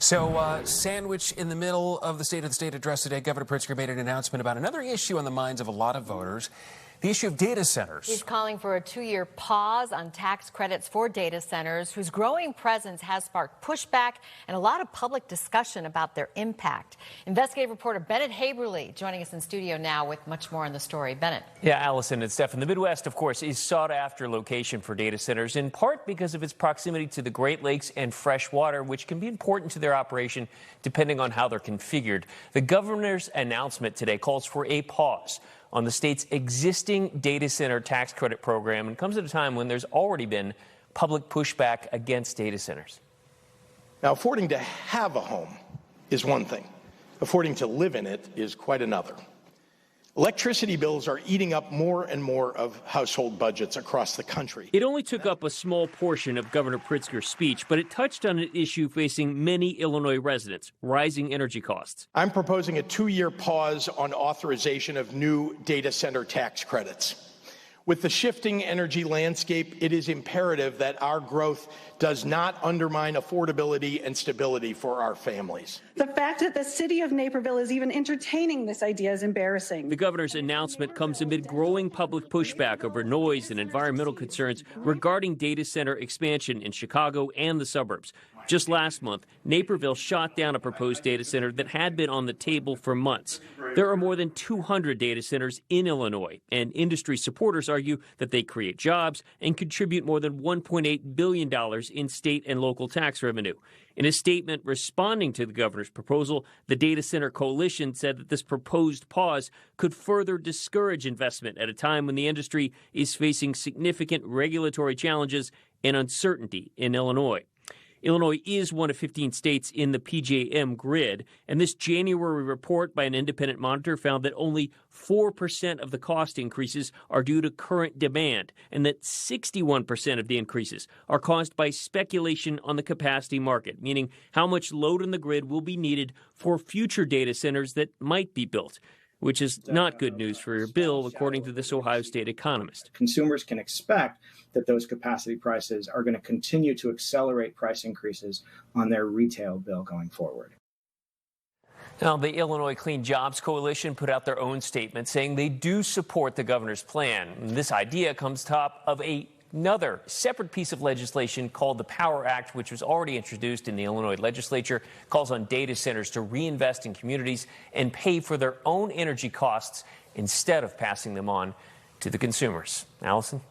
Sandwich in the middle of the State of the State address today, Governor Pritzker made an announcement about another issue on the minds of a lot of voters, the issue of data centers. He's calling for a 2-year pause on tax credits for data centers, whose growing presence has sparked pushback and a lot of public discussion about their impact. Investigative reporter Bennett Haeberle joining us in studio now with much more on the story. Bennett. Yeah, Allison and Stephen, the Midwest, of course, is sought-after location for data centers, in part because of its proximity to the Great Lakes and fresh water, which can be important to their operation depending on how they're configured. The governor's announcement today calls for a pause on the state's existing data center tax credit program, and comes at a time when there's already been public pushback against data centers. Now, affording to have a home is one thing. Affording to live in it is quite another. Electricity bills are eating up more and more of household budgets across the country. It only took up a small portion of Governor Pritzker's speech, but it touched on an issue facing many Illinois residents: rising energy costs. I'm proposing a 2-year pause on authorization of new data center tax credits. With the shifting energy landscape, it is imperative that our growth does not undermine affordability and stability for our families. The fact that the city of Naperville is even entertaining this idea is embarrassing. The governor's announcement comes amid growing public pushback over noise and environmental concerns regarding data center expansion in Chicago and the suburbs. Just last month, Naperville shot down a proposed data center that had been on the table for months. There are more than 200 data centers in Illinois, and industry supporters argue that they create jobs and contribute more than $1.8 billion in state and local tax revenue. In a statement responding to the governor's proposal, the Data Center Coalition said that this proposed pause could further discourage investment at a time when the industry is facing significant regulatory challenges and uncertainty in Illinois. Illinois is one of 15 states in the PJM grid, and this January report by an independent monitor found that only 4% of the cost increases are due to current demand, and that 61% of the increases are caused by speculation on the capacity market, meaning how much load on the grid will be needed for future data centers that might be built, which is not good news for your bill, according to this Ohio State economist. Consumers can expect that those capacity prices are going to continue to accelerate price increases on their retail bill going forward. Now, the Illinois Clean Jobs Coalition put out their own statement saying they do support the governor's plan. And this idea comes top of another separate piece of legislation called the Power Act, which was already introduced in the Illinois legislature, calls on data centers to reinvest in communities and pay for their own energy costs instead of passing them on to the consumers. Allison?